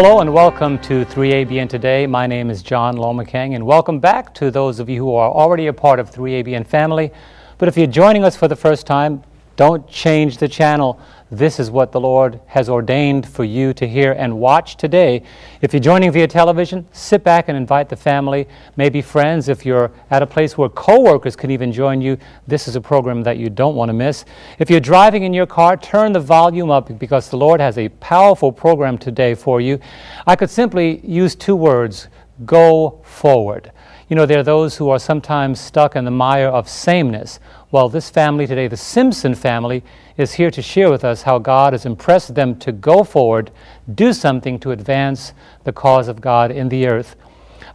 Hello and welcome to 3ABN Today. My name is John Lomacang, and welcome back to those of you who are already a part of 3ABN family. But if you're joining us for the first time, don't change the channel. This is what the Lord has ordained for you to hear and watch today. If you're joining via television, sit back and invite the family, maybe friends. If you're at a place where co-workers can even join you, this is a program that you don't want to miss. If you're driving in your car, turn the volume up because the Lord has a powerful program today for you. I could simply use two words: go forward. You know, there are those who are sometimes stuck in the mire of sameness. Well, this family today, the Simpson family, is here to share with us how God has impressed them to go forward, do something to advance the cause of God in the earth.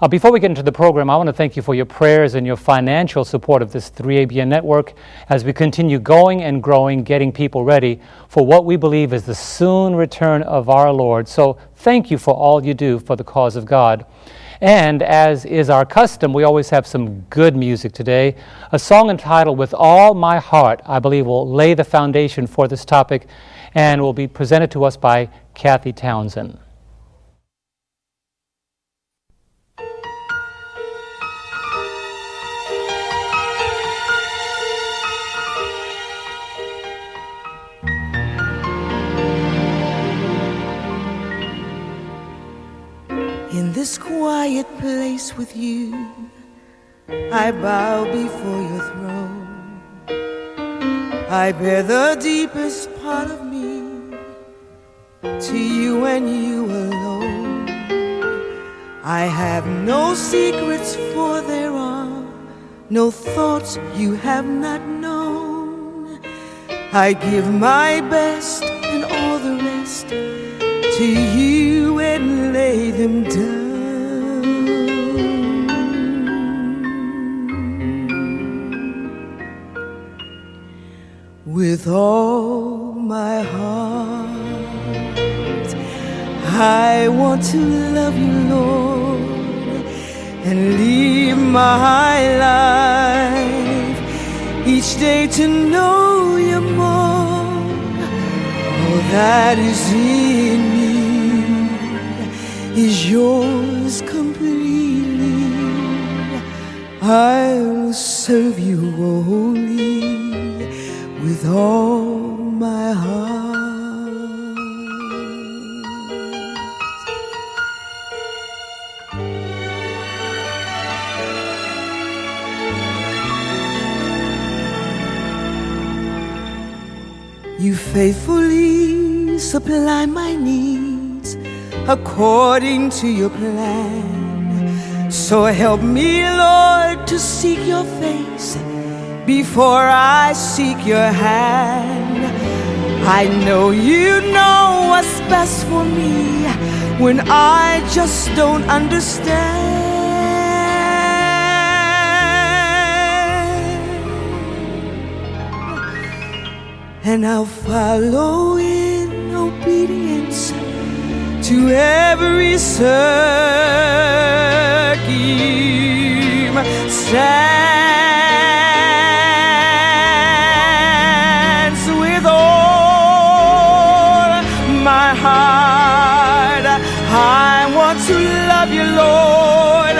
Before we get into the program, I want to thank you for your prayers and your financial support of this 3ABN network as we continue going and growing, getting people ready for what we believe is the soon return of our Lord. So thank you for all you do for the cause of God. And as is our custom, we always have some good music today. A song entitled "With All My Heart," I believe, will lay the foundation for this topic and will be presented to us by Kathy Townsend. In this quiet place with you, I bow before your throne. I bear the deepest part of me to you and you alone. I have no secrets, for there are no thoughts you have not known. I give my best and all the rest to you and lay them down. With all my heart, I want to love you, Lord, and live my life each day to know you more. All that is in me is yours completely. I'll serve you wholly with all my heart. You faithfully supply my needs according to your plan. So help me, Lord, to seek your face before I seek your hand. I know you know what's best for me when I just don't understand. And I'll follow in obedience to every circumstance. With all my heart, I want to love you, Lord,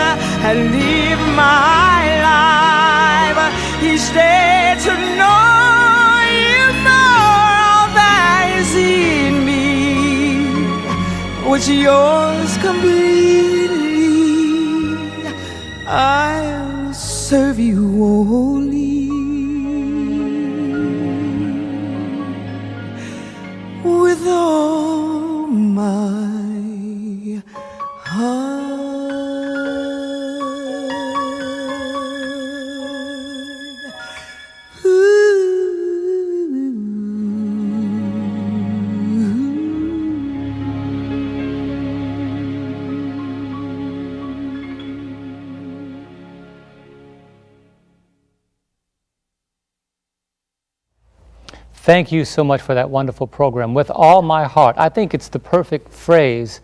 and live my life each day to know what's yours completely. I'll serve you wholly with all my heart. Thank you so much for that wonderful program. With all my heart. I think it's the perfect phrase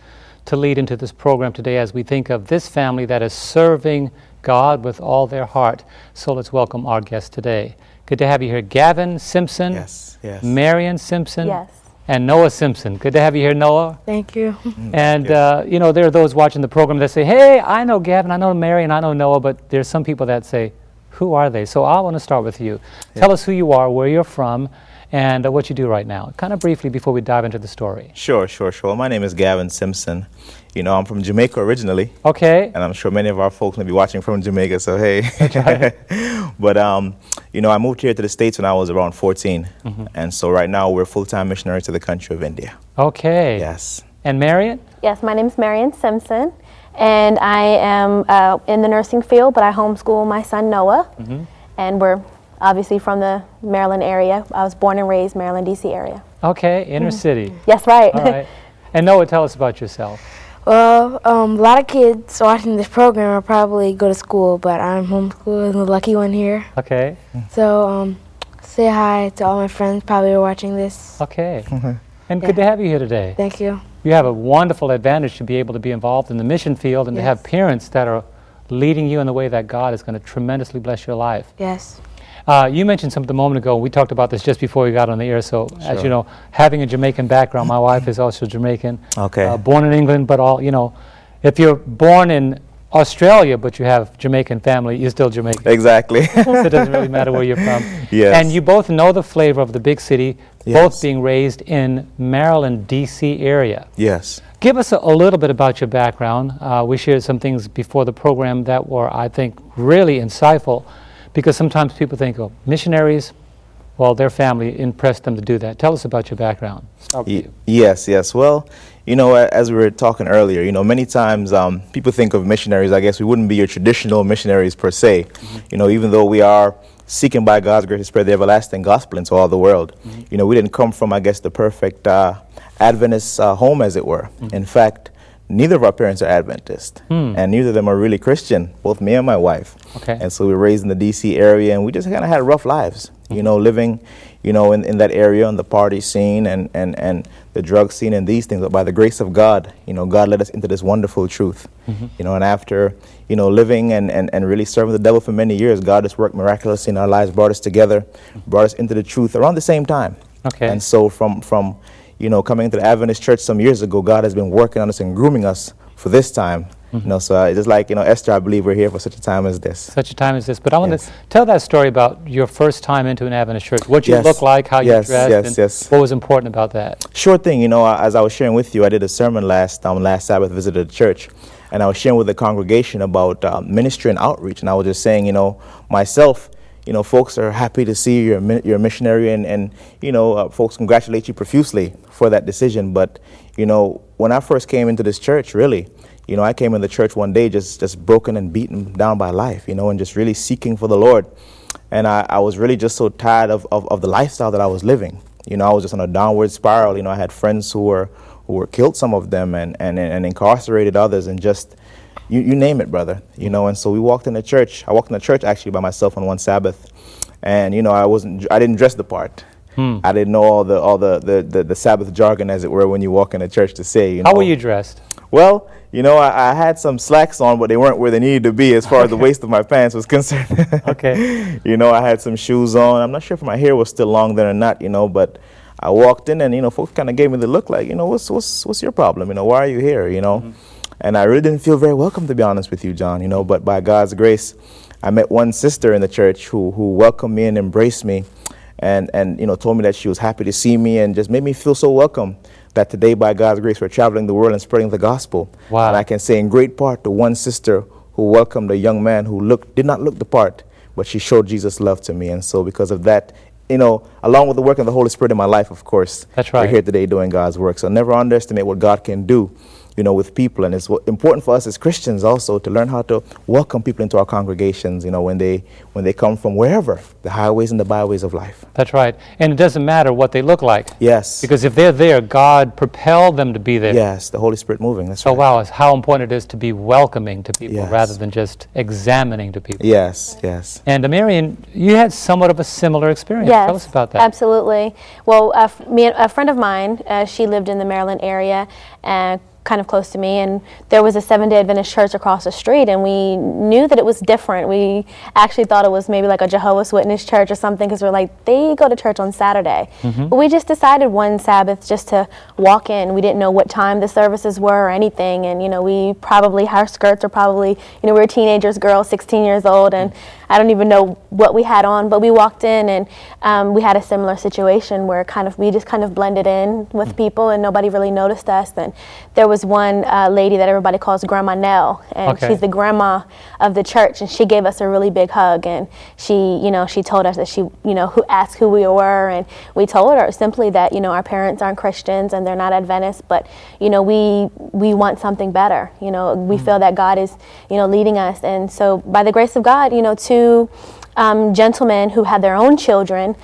to lead into this program today as we think of this family that is serving God with all their heart. So let's welcome our guest today. Good to have you here. Gavin Simpson. Yes. Marion Simpson. Yes. and Noah Simpson. Good to have you here, Noah. Thank you. And, you know, there are those watching the program that say, hey, I know Gavin, I know Mary, and I know Noah, but there's some people that say, who are they? So I want to start with you. Tell us who you are, where you're from, and what you do right now. Kind of briefly before we dive into the story. Sure. My name is Gavin Simpson. You know, I'm from Jamaica originally. Okay. And I'm sure many of our folks may be watching from Jamaica, so hey. But, you know, I moved here to the States when I was around 14. And so right now we're full-time missionaries to the country of India. Okay. Yes. And Marion? Yes, my name is Marion Simpson, and I am in the nursing field, but I homeschool my son Noah, and we're obviously from the Maryland area. I was born and raised Maryland, D.C. area. Okay, inner city. Yes, right. All right. And Noah, tell us about yourself. Well, a lot of kids watching this program will probably go to school, but I'm homeschooled, the lucky one here. Okay. So say hi to all my friends probably are watching this. Okay. And good to have you here today. Thank you. You have a wonderful advantage to be able to be involved in the mission field and to have parents that are leading you in the way that God is going to tremendously bless your life. Yes. You mentioned something a moment ago. We talked about this just before we got on the air. So, as you know, having a Jamaican background, my wife is also Jamaican. Okay. Born in England, but all, you know, if you're born in Australia but you have Jamaican family, you're still Jamaican. Exactly. So it doesn't really matter where you're from. Yes. And you both know the flavor of the big city, Yes. both being raised in Maryland, D.C. area. Yes. Give us a little bit about your background. We shared some things before the program that were, I think, really insightful, because sometimes people think, oh, missionaries, well, their family impressed them to do that. Tell us about your background. Start with you. Yes. Well, you know, as we were talking earlier, you know, many times people think of missionaries, I guess we wouldn't be your traditional missionaries per se. You know, even though we are seeking by God's grace to spread the everlasting gospel into all the world. You know, we didn't come from, I guess, the perfect Adventist home, as it were. In fact, neither of our parents are Adventist, and neither of them are really Christian, both me and my wife. Okay. And so we were raised in the D.C. area, and we just kind of had rough lives, you know, living, you know, in that area, on the party scene and the drug scene and these things. But by the grace of God, you know, God led us into this wonderful truth. You know, and after, you know, living and really serving the devil for many years, God has worked miraculously in our lives, brought us together, brought us into the truth around the same time. Okay. And so from you know, coming into the Adventist church some years ago, God has been working on us and grooming us for this time. You know, so just like, you know, Esther, I believe we're here for such a time as this. Such a time as this. But I want to tell that story about your first time into an Adventist church. What you look like, how you dressed, and what was important about that. Sure thing. You know, as I was sharing with you, I did a sermon last Sabbath, visited the church, and I was sharing with the congregation about ministry and outreach. And I was just saying, you know, myself, you know, folks are happy to see you're a missionary, and you know, folks congratulate you profusely for that decision. But, you know, when I first came into this church, really, you know, I came in the church one day just broken and beaten down by life, you know, and just really seeking for the Lord. And I was really just so tired of the lifestyle that I was living. You know, I was just on a downward spiral. You know, I had friends who were killed, some of them, and incarcerated others, and just, you name it, brother, you know. And so we walked in the church. I walked in the church actually by myself on one Sabbath, and you know, I didn't dress the part. I didn't know all the Sabbath jargon, as it were, when you walk in the church to say. You know, How were you dressed? Well, you know, I had some slacks on, but they weren't where they needed to be as far as the waist of my pants was concerned. Okay. You know, I had some shoes on. I'm not sure if my hair was still long then or not, you know, but I walked in and, you know, folks kind of gave me the look like, you know, what's your problem? You know, why are you here? You know, and I really didn't feel very welcome, to be honest with you, John, you know, but by God's grace, I met one sister in the church who welcomed me and embraced me and you know, told me that she was happy to see me and just made me feel so welcome that today, by God's grace, we're traveling the world and spreading the gospel. Wow. And I can say in great part to one sister who welcomed a young man who did not look the part, but she showed Jesus' love to me. And so because of that, you know, along with the work of the Holy Spirit in my life, of course, That's right. we're here today doing God's work. So never underestimate what God can do, you know, with people. And it's important for us as Christians also to learn how to welcome people into our congregations, you know, when they come from wherever, the highways and the byways of life. That's right. And it doesn't matter what they look like. Yes. Because if they're there, God propelled them to be there. Yes, the Holy Spirit moving. That's So right. wow, it's how important it is to be welcoming to people Yes. rather than just examining to people. Yes, yes. And Marion, you had somewhat of a similar experience. Yes, Tell us about that. absolutely. Well, a friend of mine, she lived in the Maryland area, kind of close to me, and there was a Seventh-day Adventist church across the street, and we knew that it was different. We actually thought it was maybe like a Jehovah's Witness church or something, because we're like, they go to church on Saturday. But we just decided one Sabbath just to walk in. We didn't know what time the services were or anything, and our skirts are probably, we were teenagers, girls, 16 years old, and I don't even know what we had on, but we walked in, and we had a similar situation where we just kind of blended in with people, and nobody really noticed us. And there was one lady that everybody calls Grandma Nell, and she's the grandma of the church, and she gave us a really big hug, and she told us that who asked who we were, and we told her simply that our parents aren't Christians and they're not Adventists, but we want something better. We feel that God is leading us, and so by the grace of God, two gentlemen who had their own children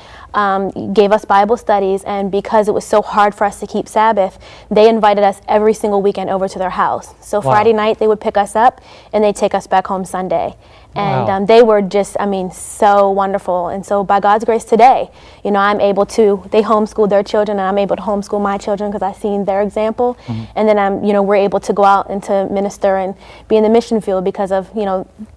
gave us Bible studies, and because it was so hard for us to keep Sabbath, they invited us every single weekend over to their house. So Friday night they would pick us up and they'd take us back home Sunday. And they were just, so wonderful. And so by God's grace today, I'm able to, they homeschool their children, and I'm able to homeschool my children because I've seen their example. And then we're able to go out and to minister and be in the mission field because of,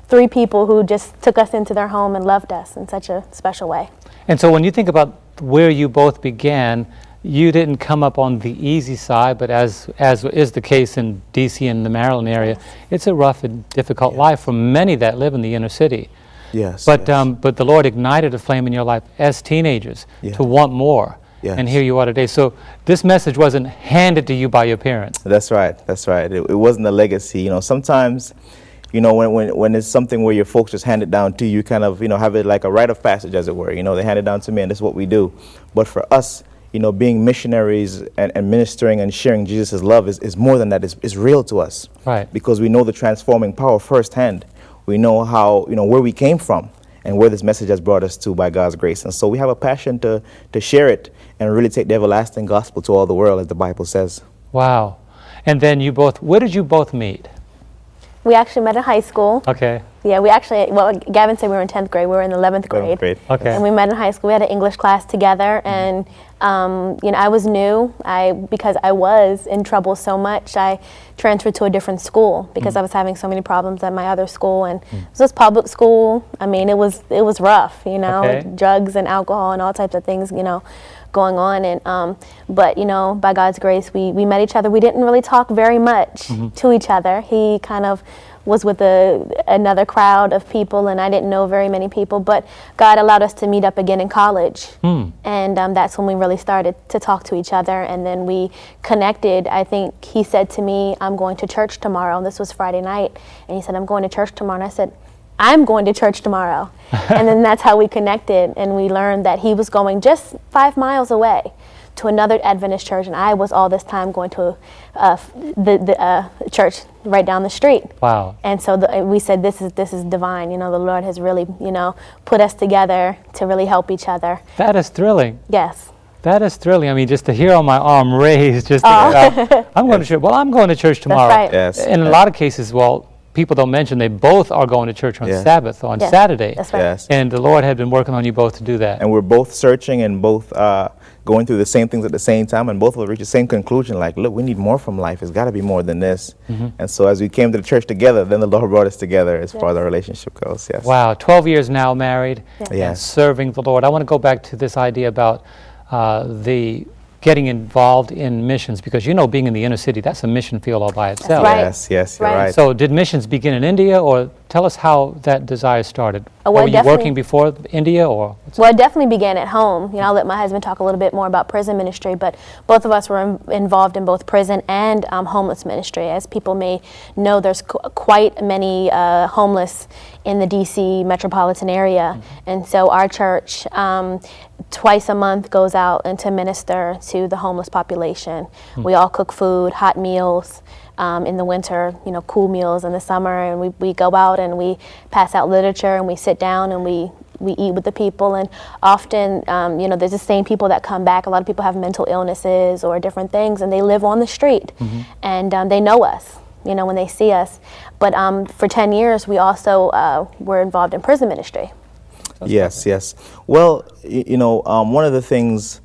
3 people who just took us into their home and loved us in such a special way. And so when you think about where you both began, you didn't come up on the easy side, but as is the case in D.C. and the Maryland area, it's a rough and difficult life for many that live in the inner city. Yes. But the Lord ignited a flame in your life as teenagers to want more. Yes. And here you are today. So this message wasn't handed to you by your parents. That's right. It wasn't a legacy. Sometimes, when it's something where your folks just hand it down to you, you kind of, have it like a rite of passage, as it were. They hand it down to me, and this is what we do. But for us, being missionaries and ministering and sharing Jesus' love is more than that. It's real to us. Right. Because we know the transforming power firsthand. We know how, where we came from and where this message has brought us to by God's grace. And so we have a passion to share it and really take the everlasting gospel to all the world, as the Bible says. Wow. And then where did you both meet? We actually met in high school. Okay. Yeah, Gavin said we were in 10th grade. We were in 11th grade. 11th grade. Okay. And we met in high school. We had an English class together, and I was new. Because I was in trouble so much, I transferred to a different school because I was having so many problems at my other school, and it was this public school. It was rough, drugs and alcohol and all types of things, going on. And but by God's grace, we met each other. We didn't really talk very much to each other. He kind of was with another crowd of people, and I didn't know very many people, but God allowed us to meet up again in college. And that's when we really started to talk to each other, and then we connected. I think he said to me, I'm going to church tomorrow, and this was Friday night, and he said, I'm going to church tomorrow, and I said, I'm going to church tomorrow. And then that's how we connected, and we learned that he was going just 5 miles away to another Adventist church, and I was all this time going to the church right down the street. Wow. And so we said, this is divine. The Lord has really, put us together to really help each other. That is thrilling. Yes. That is thrilling. Just to hear on my arm raised, just I'm going to church. Well, I'm going to church tomorrow. That's right. Yes. In a lot of cases, people don't mention they both are going to church on Sabbath, on Saturday. That's right. Yes. And the Lord had been working on you both to do that. And we're both searching and both going through the same things at the same time, and both will reach the same conclusion, like, look, we need more from life. It's got to be more than this. And so as we came to the church together, then the Lord brought us together as far as our relationship goes. Yes. Wow, 12 years now married and Yes. serving the Lord. I want to go back to this idea about the getting involved in missions, because being in the inner city, that's a mission field all by itself. right. Yes, you're Right. right. So did missions begin in India, or tell us how that desire started? Well, Were you definitely- working before India, or? Well, it definitely began at home. I'll let my husband talk a little bit more about prison ministry, but both of us were involved in both prison and homeless ministry. As people may know, there's quite many homeless in the D.C. metropolitan area. And so our church twice a month goes out and to minister to the homeless population. We all cook food, hot meals. In the winter, cool meals in the summer, and we go out and we pass out literature, and we sit down and we eat with the people. And often, there's the same people that come back. A lot of people have mental illnesses or different things, and they live on the street, and they know us, when they see us. But for 10 years, we also were involved in prison ministry. Yes. Well, one of the things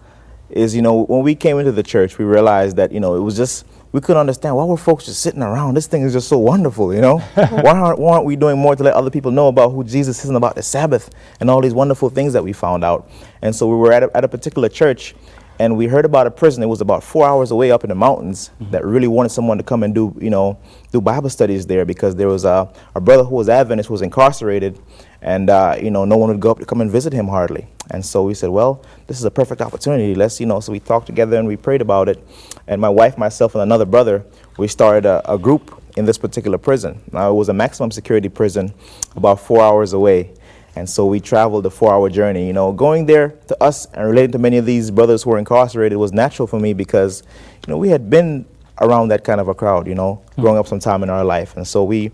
is, when we came into the church, we realized that, it was just, we couldn't understand why were folks just sitting around. This thing is just so wonderful, you know. why aren't we doing more to let other people know about who Jesus is and about the Sabbath and all these wonderful things that we found out? And so we were at a particular church, and we heard about a prison. It was about 4 hours away up in the mountains that really wanted someone to come and do Bible studies there, because there was a brother who was Adventist who was incarcerated, and no one would go up to come and visit him hardly. And so we said, well, this is a perfect opportunity. Let's, so we talked together and we prayed about it. And my wife, myself, and another brother, we started a group in this particular prison. Now, it was a maximum security prison about 4 hours away. And so we traveled a 4-hour journey. Going there to us and relating to many of these brothers who were incarcerated was natural for me, because, we had been around that kind of a crowd, growing up sometime in our life. And so we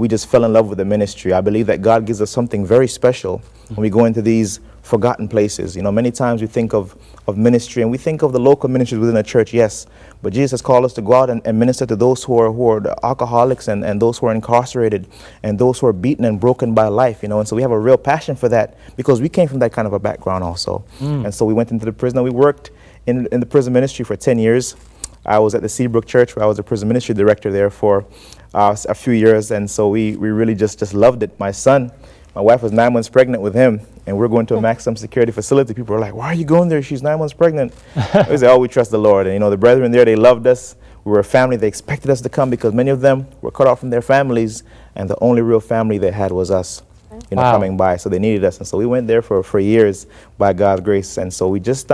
just fell in love with the ministry. I believe that God gives us something very special when we go into these forgotten places. Many times we think of ministry, and we think of the local ministries within a church, yes, but Jesus has called us to go out and minister to those who are the alcoholics and those who are incarcerated and those who are beaten and broken by life, and so we have a real passion for that, because we came from that kind of a background also. And so we went into the prison, and we worked in the prison ministry for 10 years. I was at the Seabrook Church, where I was the prison ministry director there for a few years, and so we really just loved it. My wife was 9 months pregnant with him, and we're going to a maximum security facility. People are like, why are you going there? She's 9 months pregnant. We say, we trust the Lord. And, the brethren there, they loved us. We were a family. They expected us to come, because many of them were cut off from their families, and the only real family they had was us, Wow. coming by. So they needed us. And so we went there for years by God's grace. And so we just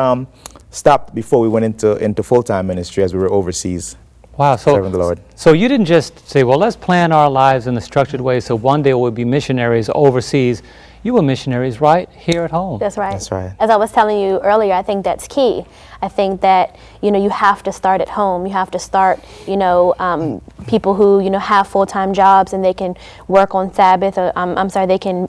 stopped before we went into full-time ministry as we were overseas. Wow, serving the Lord. So you didn't just say, well, let's plan our lives in a structured way so one day we'll be missionaries overseas. You were missionaries right here at home. That's right. That's right. As I was telling you earlier, I think that's key. I think that, you have to start at home. You have to start, people who, have full-time jobs and they can work on Sabbath, or they can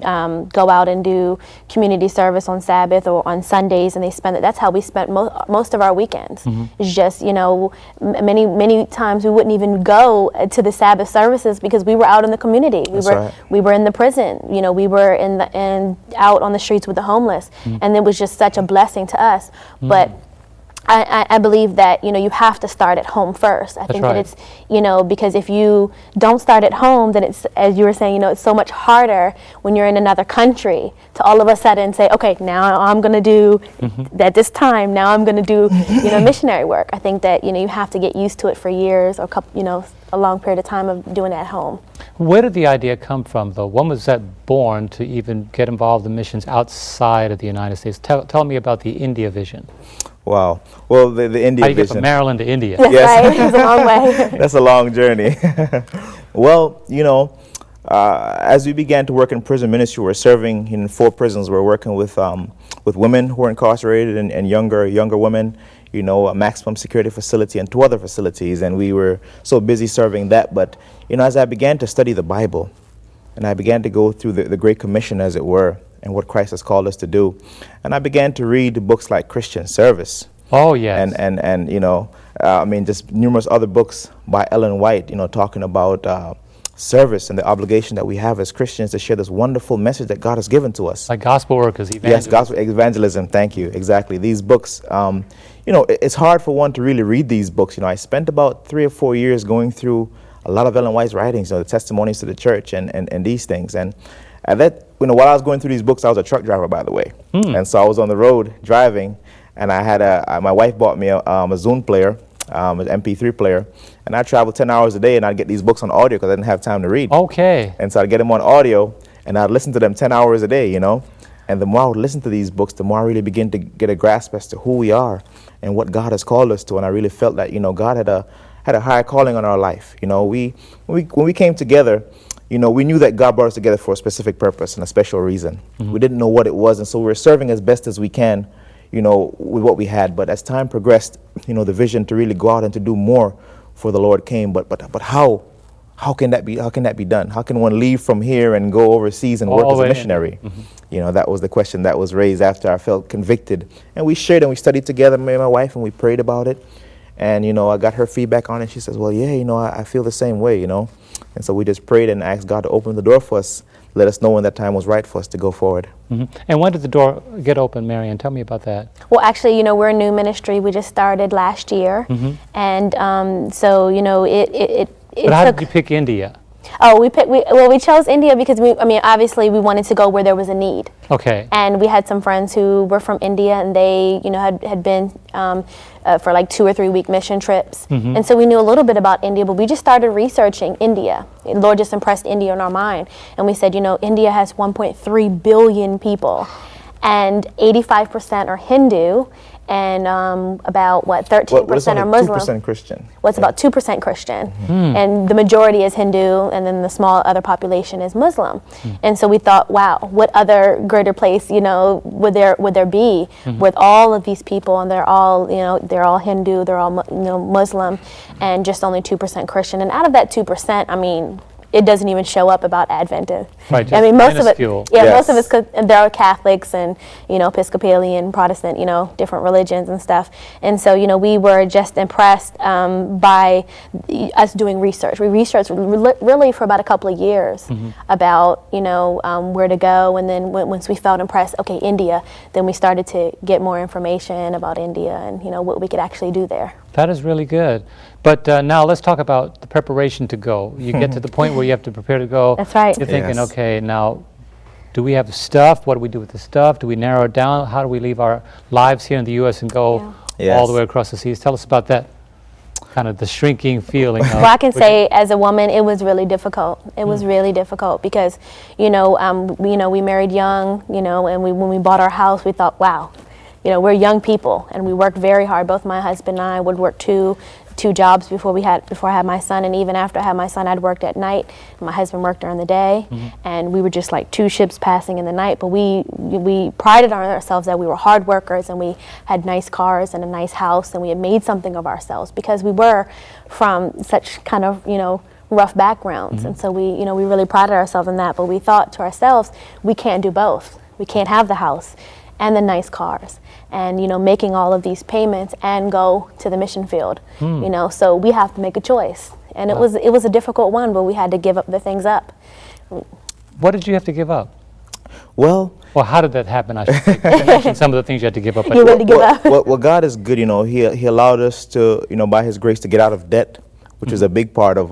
go out and do community service on Sabbath or on Sundays, and they spend it. That's how we spent most of our weekends. It's just, many times we wouldn't even go to the Sabbath services because we were out in the community. We were in the prison. We were out on the streets with the homeless, and it was just such a blessing to us. But I believe that you have to start at home first. I think that it's because if you don't start at home, then it's, as you were saying, it's so much harder when you're in another country to all of a sudden say, okay, now I'm going to do at this time. Now I'm going to do missionary work. I think that you have to get used to it for years or a long period of time of doing it at home. Where did the idea come from, though? When was that born to even get involved in missions outside of the United States? Tell me about the India vision. Wow. Well, the India How you get vision. from Maryland to India? That's right. It was a long way. That's a long journey. Well, as we began to work in prison ministry, we're serving in 4 prisons. We're working with women who are incarcerated and younger women, a maximum security facility and 2 other facilities. And we were so busy serving that. But, as I began to study the Bible, and I began to go through the Great Commission, as it were, and what Christ has called us to do, and I began to read books like Christian Service. Oh, yes. And just numerous other books by Ellen White, talking about service and the obligation that we have as Christians to share this wonderful message that God has given to us. Like gospel workers, evangelists. Yes, gospel evangelism. Thank you. Exactly. These books, it's hard for one to really read these books. I spent about 3 or 4 years going through a lot of Ellen White's writings, the testimonies to the church and these things. And at that, while I was going through these books, I was a truck driver, by the way. And so I was on the road driving, and I had my wife bought me a Zune player, an MP3 player, and I traveled 10 hours a day, and I'd get these books on audio because I didn't have time to read. Okay. And so I'd get them on audio, and I'd listen to them 10 hours a day, And the more I would listen to these books, the more I really begin to get a grasp as to who we are and what God has called us to. And I really felt that, God had a higher calling on our life. When we came together, we knew that God brought us together for a specific purpose and a special reason. We didn't know what it was, and so we were serving as best as we can, with what we had. But as time progressed, the vision to really go out and to do more for the Lord came. But how can that be? How can that be done? How can one leave from here and go overseas and work as a missionary? That was the question that was raised after I felt convicted. And we shared and we studied together, me and my wife, and we prayed about it. And, I got her feedback on it. She says, well, yeah, I feel the same way, And so we just prayed and asked God to open the door for us let us know when that time was right for us to go forward. And when did the door get open, Marion? Tell me about that. Well, actually, we're a new ministry. We just started last year, and so it But how took. did you pick India? Oh, we chose India because obviously we wanted to go where there was a need. Okay. And we had some friends who were from India, and they, had been for like 2 or 3 week mission trips. And so we knew a little bit about India, but we just started researching India. The Lord just impressed India in our mind. And we said, India has 1.3 billion people, and 85% are Hindu, and about 13% are Muslim. 2% Christian. What's about 2% Christian, and the majority is Hindu, and then the small other population is Muslim. And so we thought, wow, what other greater place, would there be with all of these people, and they're all Hindu, they're all Muslim, and just only 2% Christian. And out of that 2%, it doesn't even show up about Adventists. Right, I mean, most minuscule. of it, most of us, there are Catholics and, Episcopalian, Protestant, different religions and stuff. And so, we were just impressed by us doing research. We researched really for about a couple of years about, where to go. And then once we felt impressed, okay, India, then we started to get more information about India and, what we could actually do there. That is really good. But now let's talk about the preparation to go. You get to the point where you have to prepare to go. That's right. You're thinking, Yes. okay, now, do we have the stuff? What do we do with the stuff? Do we narrow it down? How do we leave our lives here in the U.S. and go Yeah. all the Yes. way across the seas? Tell us about that, kind of the shrinking feeling. Well, I can say as a woman, it was really difficult. It was really difficult because, we married young, and when we bought our house, we thought, wow, we're young people, and we worked very hard. Both my husband and I would work two jobs before I had my son, and even after I had my son, I'd worked at night. My husband worked during the day, and we were just like two ships passing in the night. But we prided on ourselves that we were hard workers, and we had nice cars and a nice house, and we had made something of ourselves because we were from such kind of rough backgrounds, and so we really prided ourselves in that. But we thought to ourselves, we can't do both. We can't have the house and the nice cars, and making all of these payments and go to the mission field. So we have to make a choice, and it was a difficult one, but we had to give up the things up. What did you have to give up? Well, Well, how did that happen? I should say. You mentioned some of the things you had to give up. You had to give up. well, God is good. He allowed us to, by His grace, to get out of debt, which is a big part of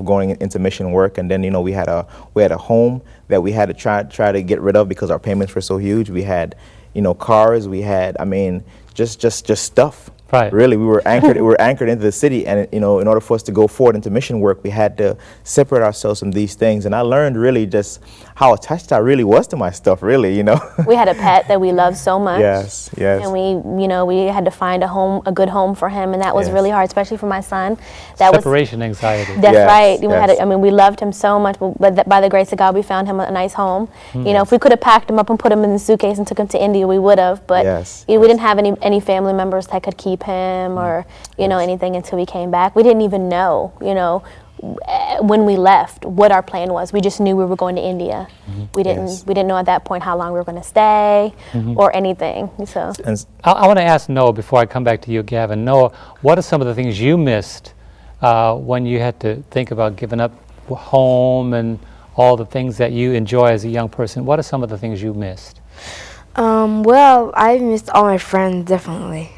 going into mission work. And then we had a home that we had to try to get rid of because our payments were so huge. We had cars. We had just stuff. Right. Really, we were anchored into the city, and in order for us to go forward into mission work, we had to separate ourselves from these things. And I learned really just how attached I really was to my stuff. Really, We had a pet that we loved so much. Yes. And we had to find a good home for him, and that was Yes. really hard, especially for my son. That was Separation anxiety. That's Yes, right. yes. We loved him so much, but by the grace of God, we found him a nice home. If we could have packed him up and put him in the suitcase and took him to India, we would have. But Yes, we didn't have any family members that could keep him or anything until we came back. We didn't even know, when we left, what our plan was. We just knew we were going to India. We didn't know at that point how long we were going to stay or anything. So. And I want to ask Noah before I come back to you, Gavin. Noah, what are some of the things you missed when you had to think about giving up home and all the things that you enjoy as a young person? What are some of the things you missed? Well, I missed all my friends, definitely.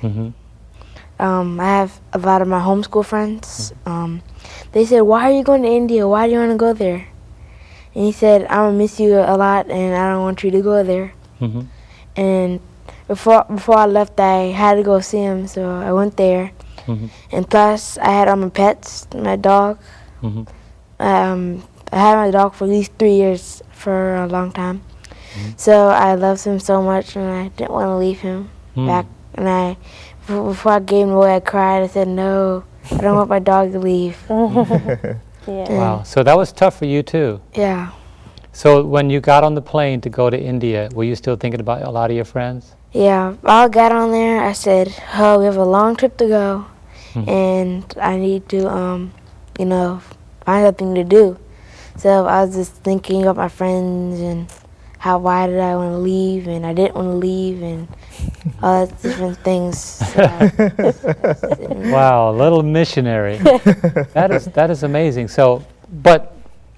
I have a lot of my homeschool friends. They said, "Why are you going to India? Why do you want to go there?" And he said, "I'm going to miss you a lot, and I don't want you to go there." And before I left, I had to go see him, so I went there. And plus, I had all my pets, my dog. I had my dog for at least 3 years, for a long time. So I loved him so much, and I didn't want to leave him back. And before I gave him away, I cried. I said, "No, I don't want my dog to leave." Yeah. Wow. So that was tough for you too. Yeah. So when you got on the plane to go to India, were you still thinking about a lot of your friends? Yeah, I got on there. I said, "Oh, we have a long trip to go, and I need to, find something to do." So I was just thinking about my friends and why did I want to leave, and I didn't want to leave, and all those different things. Wow, a little missionary. That is amazing. So, but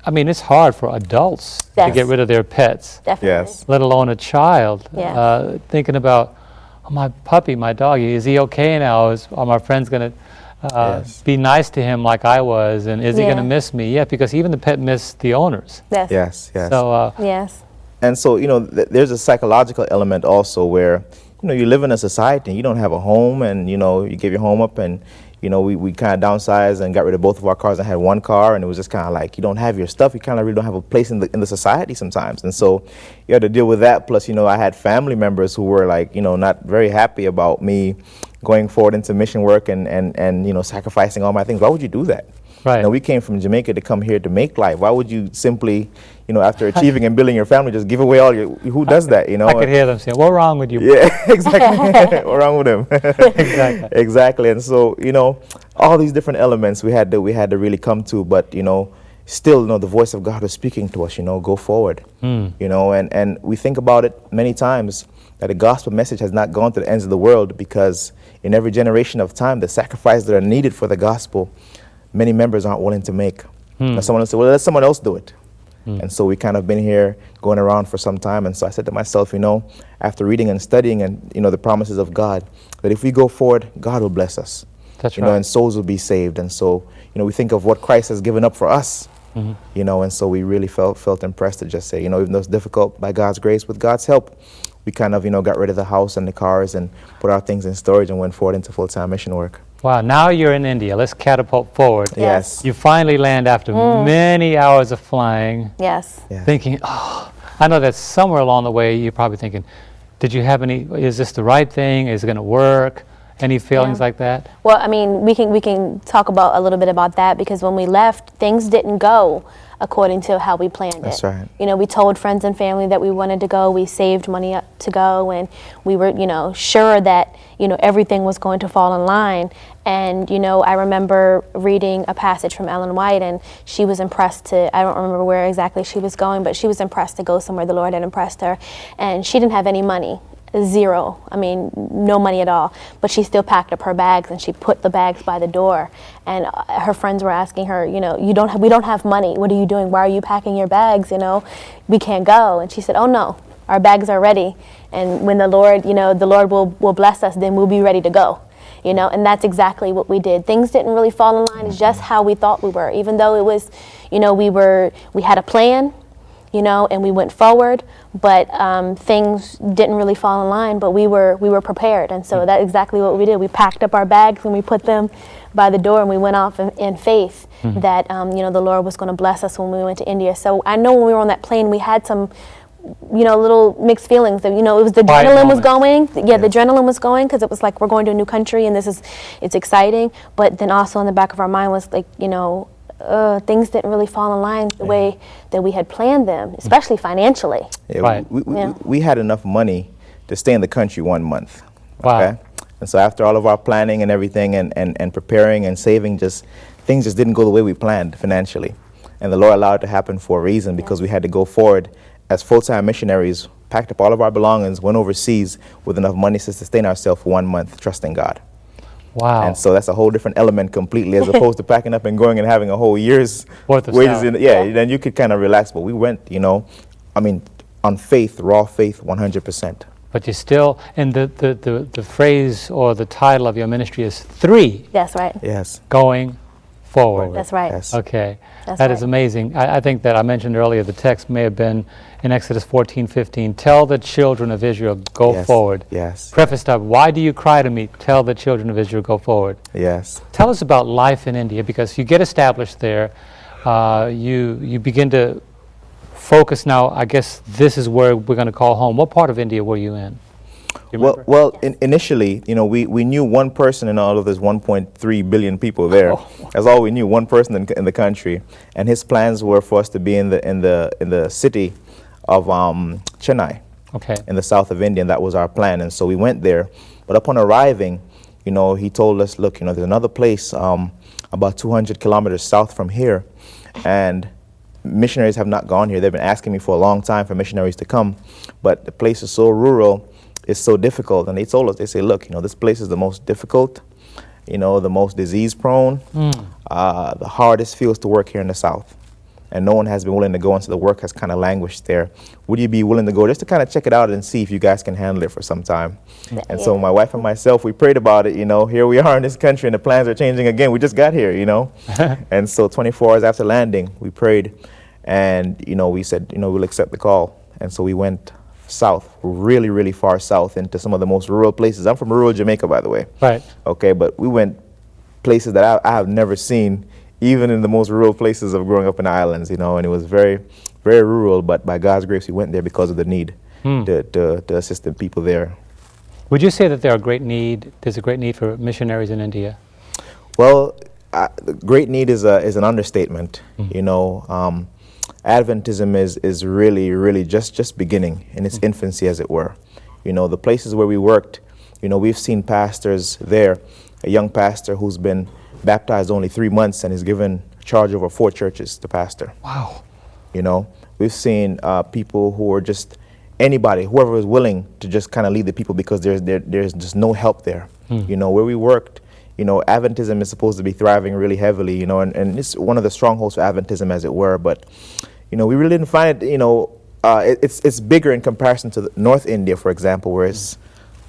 I mean, it's hard for adults to Yes. get rid of their pets, Definitely. Yes. let alone a child. Yes. Thinking about, oh, my puppy, my doggy, is he okay now? Are my friends going to Yes. be nice to him like I was? And is he going to Yeah. miss me? Yeah, because even the pet missed the owners. Yes. Yes, yes. So, Yes. And so, there's a psychological element also where, you live in a society and you don't have a home, and, you give your home up, and, we kind of downsized and got rid of both of our cars and had one car, and it was just kind of like you don't have your stuff. You kind of really don't have a place in the society sometimes. And so you had to deal with that. Plus, I had family members who were like, not very happy about me going forward into mission work and sacrificing all my things. Why would you do that? Right. We came from Jamaica to come here to make life. Why would you simply, after achieving and building your family, just give away all your? Who does that? I could hear them saying, "What's wrong with you?" Yeah, exactly. What's wrong with him? Exactly. Exactly. And so, all these different elements we had to really come to, but still, the voice of God was speaking to us. Go forward. And we think about it many times that the gospel message has not gone to the ends of the world, because in every generation of time, the sacrifices that are needed for the gospel, many members aren't willing to make. Now someone will say, well, let someone else do it. And so we kind of been here going around for some time. And so I said to myself, after reading and studying and, the promises of God, that if we go forward, God will bless us. That's right. And souls will be saved. And so, we think of what Christ has given up for us, and so we really felt impressed to just say, even though it's difficult, by God's grace, with God's help, we kind of, got rid of the house and the cars and put our things in storage and went forward into full-time mission work. Wow, now you're in India. Let's catapult forward. Yes. You finally land after many hours of flying, Yes. Yeah. thinking, oh, I know that somewhere along the way you're probably thinking, did you have is this the right thing? Is it going to work? Any feelings like that? Well, I mean, we can talk about a little bit about that, because when we left, things didn't go according to how we planned it. That's right. We told friends and family that we wanted to go. We saved money up to go, and we were, sure that, everything was going to fall in line. And, I remember reading a passage from Ellen White, and she was impressed I don't remember where exactly she was going, but she was impressed to go somewhere the Lord had impressed her. And she didn't have any money. Zero. I mean, no money at all. But she still packed up her bags, and she put the bags by the door. And her friends were asking her, we don't have money. What are you doing? Why are you packing your bags? We can't go. And she said, oh no, our bags are ready. And when the Lord will bless us, then we'll be ready to go. And that's exactly what we did. Things didn't really fall in line. It's just how we thought we were. Even though it was, we had a plan, and we went forward, but things didn't really fall in line, but we were prepared. And so that's exactly what we did. We packed up our bags and we put them by the door, and we went off in faith that, the Lord was going to bless us when we went to India. So I know when we were on that plane, we had some, little mixed feelings. That, it was the Quiet adrenaline was moments. going. Yeah, the adrenaline was going, because it was like we're going to a new country and it's exciting. But then also in the back of our mind was like, things didn't really fall in line the way that we had planned them, especially financially. Yeah, Right. we had enough money to stay in the country 1 month. Wow. Okay? And so after all of our planning and everything and preparing and saving, things just didn't go the way we planned financially. And the Lord allowed it to happen for a reason, because we had to go forward as full-time missionaries, packed up all of our belongings, went overseas with enough money to sustain ourselves for 1 month, trusting God. Wow. And so that's a whole different element completely, as opposed to packing up and going and having a whole year's Worth of wages. salary. Then you could kind of relax. But we went, on faith, raw faith, 100%. But you still, and the phrase or the title of your ministry is 3 That's right. Yes. going forward. That's right. Yes. Okay. That's That is right. amazing. I think that I mentioned earlier, the text may have been in Exodus 14:15. Tell the children of Israel, go Yes. forward. Yes. Prefaced up, why do you cry to me? Tell the children of Israel, go forward. Yes. Tell us about life in India, because you get established there. You begin to focus now. I guess this is where we're going to call home. What part of India were you in? Do you remember? Well, initially, we knew one person in all of this 1.3 billion people there. That's all we knew, one person in the country, and his plans were for us to be in the city of Chennai, Okay. in the south of India, and that was our plan. And so we went there. But upon arriving, he told us, look, there's another place about 200 kilometers south from here, and missionaries have not gone here. They've been asking me for a long time for missionaries to come, but the place is so rural, it's so difficult. And they told us, they say, look, this place is the most difficult, the most disease prone, the hardest fields to work here in the south. and no one has been willing to go, and so the work has kind of languished there. Would you be willing to go just to kind of check it out and see if you guys can handle it for some time? And so my wife and myself, we prayed about it. Here we are in this country, and the plans are changing again. We just got here, And so 24 hours after landing, we prayed, and we said, we'll accept the call. And so we went south, really, really far south, into some of the most rural places. I'm from rural Jamaica, by the way. Right. Okay, but we went places that I have never seen, even in the most rural places of growing up in the islands, and it was very, very rural, but by God's grace, we went there because of the need to assist the people there. Would you say that there's a great need for missionaries in India? Well, the great need is an understatement. Adventism is really, really just beginning in its infancy, as it were. The places where we worked, we've seen pastors there, a young pastor who's been baptized only 3 months and is given charge over 4 churches to pastor. Wow. We've seen people who are just anybody, whoever is willing to just kind of lead the people, because there's just no help there. Where we worked, Adventism is supposed to be thriving really heavily, and it's one of the strongholds for Adventism, as it were. But, we really didn't find it, it's bigger in comparison to North India, for example, where it's,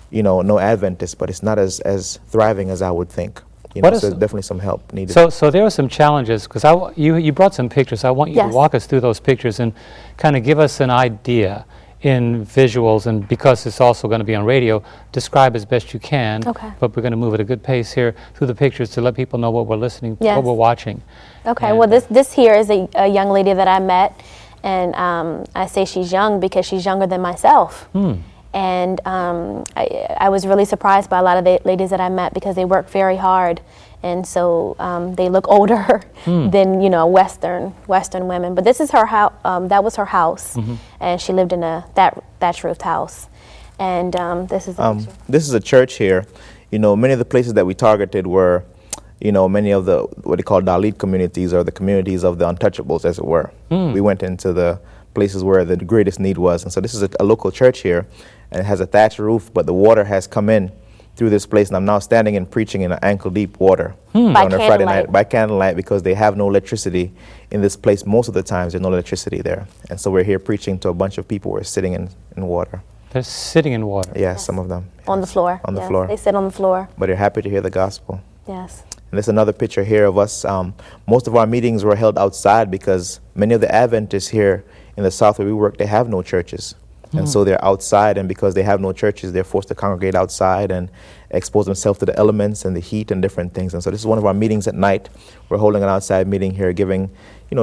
no Adventists, but it's not as thriving as I would think. So there's definitely some help needed. So there are some challenges, because you brought some pictures. I want you to walk us through those pictures and kind of give us an idea in visuals, and because it's also going to be on radio, describe as best you can. Okay. But we're going to move at a good pace here through the pictures to let people know what we're listening, what we're watching. Okay. And, well, this here is a young lady that I met, and I say she's young because she's younger than myself. And I was really surprised by a lot of the ladies that I met, because they work very hard, and so they look older than Western women. But this is her house. That was her house, and she lived in a thatch roofed house. And this is this is a church here. Many of the places that we targeted were, many of the what they call Dalit communities, or the communities of the untouchables, as it were. We went into the places where the greatest need was, and so this is a local church here, and it has a thatched roof, but the water has come in through this place, and I'm now standing and preaching in ankle-deep water on a Friday night by candlelight, because they have no electricity in this place. Most of the times there's no electricity there, and so we're here preaching to a bunch of people who are sitting in water. They're sitting in water. Yes, some of them. on the floor. On the floor. They sit on the floor. But they're happy to hear the gospel. Yes. And there's another picture here of us. Most of our meetings were held outside, because many of the Adventists here in the South where we work, they have no churches. And so they're outside, and because they have no churches, they're forced to congregate outside and expose themselves to the elements and the heat and different things. And so this is one of our meetings at night. We're holding an outside meeting here, giving,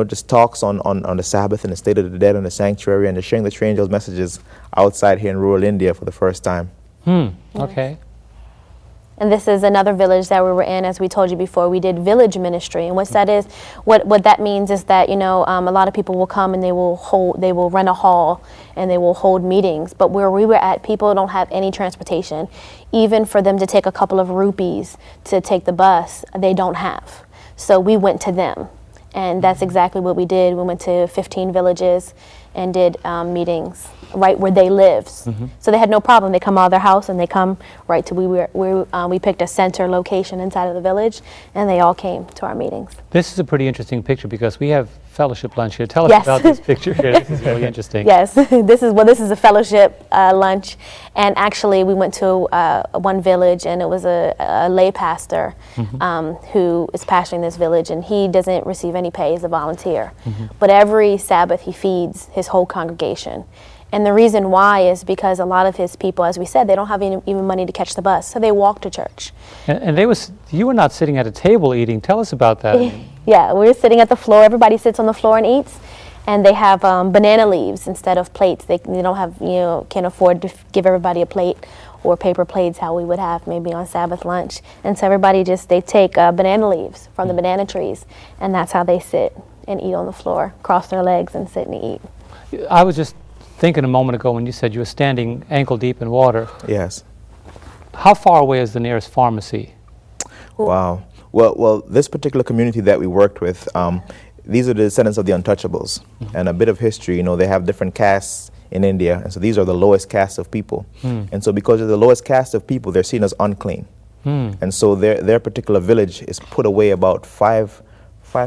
just talks on the Sabbath and the state of the dead and the sanctuary, and just sharing the strange angels messages outside here in rural India for the first time. Okay. And this is another village that we were in. As we told you before, we did village ministry, and what that means is that a lot of people will come and they will rent a hall and they will hold meetings. But where we were at, people don't have any transportation, even for them to take a couple of rupees to take the bus, they don't have. So we went to them, and that's exactly what we did. We went to 15 villages and did meetings right where they lived. So they had no problem. They come out of their house and they come right to we picked a center location inside of the village, and they all came to our meetings. This is a pretty interesting picture, because we have fellowship lunch here. Tell us about this picture here. This is really interesting. Yes, this is a fellowship lunch, and actually we went to one village, and it was a lay pastor who is pastoring this village, and he doesn't receive any pay as a volunteer, but every Sabbath he feeds his whole congregation. And the reason why is because a lot of his people, as we said, they don't have even money to catch the bus, so they walk to church. And you were not sitting at a table eating. Tell us about that. Yeah, we were sitting at the floor. Everybody sits on the floor and eats, and they have banana leaves instead of plates. They don't have, can't afford to give everybody a plate or paper plates how we would have maybe on Sabbath lunch. And so everybody they take banana leaves from the banana trees, and that's how they sit and eat on the floor, cross their legs and sit and eat. I was just thinking a moment ago when you said you were standing ankle deep in water. Yes. How far away is the nearest pharmacy? Wow. Well, this particular community that we worked with, these are the descendants of the untouchables. And a bit of history, they have different castes in India, and so these are the lowest caste of people. And so because of the lowest caste of people, they're seen as unclean. And so their particular village is put away about 5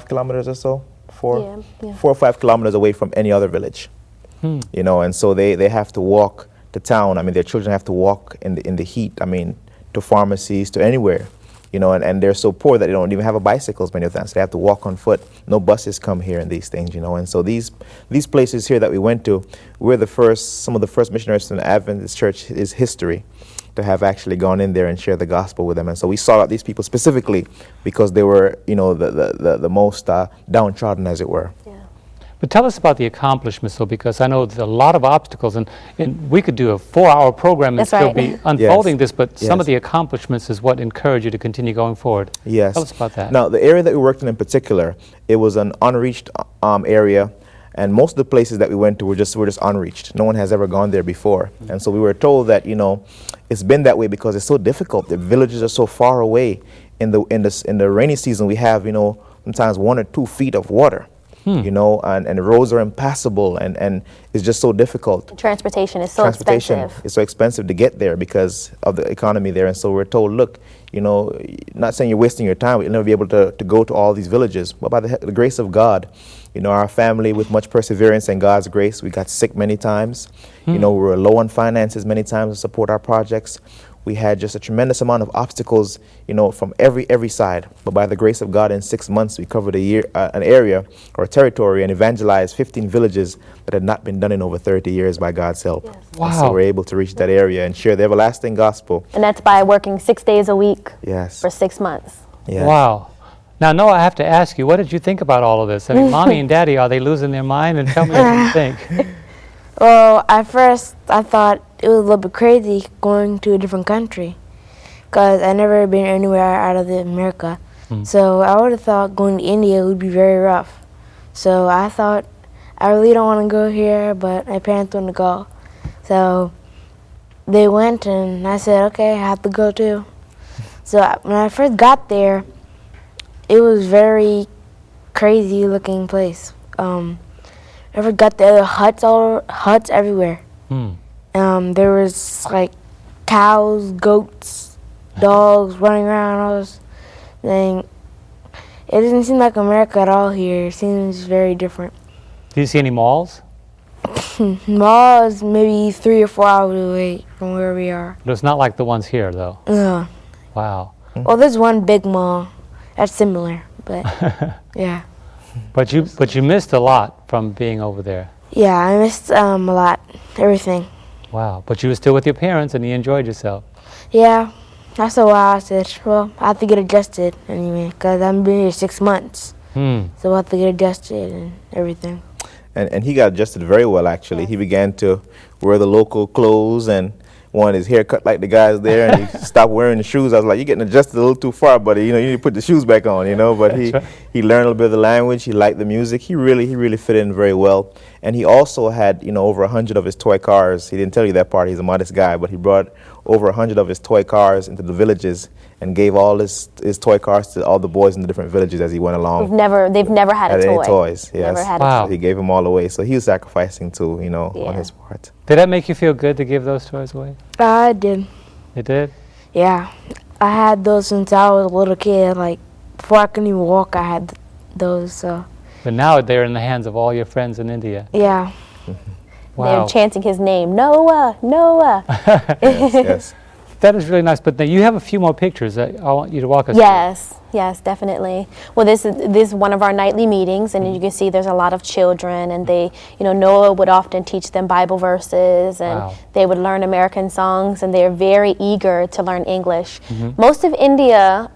kilometers or so Yeah. 4 or 5 kilometers away from any other village. You know, and so they have to walk to town. I mean, their children have to walk in the heat. I mean, to pharmacies, to anywhere. You know, and they're so poor that they don't even have a bicycles many of them. So they have to walk on foot. No buses come here and these things, you know. And so these places here that we went to, we're some of the first missionaries in the Adventist Church is history to have actually gone in there and shared the gospel with them. And so we sought out these people specifically because they were, you know, the most downtrodden, as it were. Yeah. But tell us about the accomplishments, though, because I know there's a lot of obstacles, and we could do a 4-hour program and That's still right. be unfolding Yes. this, but some Yes. of the accomplishments is what encourage you to continue going forward. Yes. Tell us about that. Now, the area that we worked in particular, it was an unreached area, and most of the places that we went to were just unreached. No one has ever gone there before. And so we were told that, you know, it's been that way because it's so difficult. The villages are so far away. In the rainy season, we have, you know, sometimes 1 or 2 feet of water. You know, and the roads are impassable, and it's just so difficult. Transportation is so Transportation expensive. is so expensive to get there because of the economy there. And so we're told, look, you know, not saying you're wasting your time, but you'll never be able to go to all these villages. But by the grace of God, you know, our family, with much perseverance and God's grace, we got sick many times. You know, we were low on finances many times to support our projects. We had just a tremendous amount of obstacles, you know, from every side. But by the grace of God, in 6 months, we covered an area or a territory and evangelized 15 villages that had not been done in over 30 years by God's help. Yes. And so Wow. we're able to reach that area and share the everlasting gospel. And that's by working 6 days a week Yes. for 6 months. Yes. Wow. Now, Noah, I have to ask you, what did you think about all of this? I mean, Mommy and Daddy, are they losing their mind? And tell me what you think. Well, at first I thought it was a little bit crazy going to a different country, because I never been anywhere out of America. So I would have thought going to India would be very rough. So I thought I really don't want to go here, but my parents want to go. So they went, and I said, okay, I have to go too. So when I first got there, it was very crazy looking place. I forgot there were huts everywhere. There was like cows, goats, dogs running around. All this thing. It doesn't seem like America at all here. It seems very different. Do you see any malls? Mall is maybe 3 or 4 hours away from where we are. But it's not like the ones here, though. Wow. Well, there's one big mall that's similar, but yeah. But you missed a lot from being over there. Yeah, I missed a lot, everything. Wow. But you were still with your parents and you enjoyed yourself. Yeah, that's why I said, well, I have to get adjusted anyway, because I've been here 6 months. So I have to get adjusted and everything. And he got adjusted very well, actually. He began to wear the local clothes and wanted his hair cut like the guys there, and he stopped wearing the shoes. I was like, you're getting adjusted a little too far, buddy. You know, you need to put the shoes back on, you know. But he learned a little bit of the language. He liked the music. He really fit in very well. And he also had, you know, over 100 of his toy cars. He didn't tell you that part. He's a modest guy, but he brought over 100 of his toy cars into the villages and gave all his toy cars to all the boys in the different villages as he went along. They've never had a toy. Any toys, yes. Never had Wow. a toy. He gave them all away. So he was sacrificing too, you know, Yeah. on his part. Did that make you feel good to give those toys away? I did. It did? Yeah, I had those since I was a little kid. Like, before I couldn't even walk, I had those. So, But now they're in the hands of all your friends in India. yeah. Wow. They're chanting his name, Noah, Noah. Yes. That is really nice. But now you have a few more pictures that I want you to walk us Yes, definitely. Well, this is one of our nightly meetings, and you can see there's a lot of children, and they, you know, Noah would often teach them Bible verses, and Wow. they would learn American songs, and they're very eager to learn English. Most of India,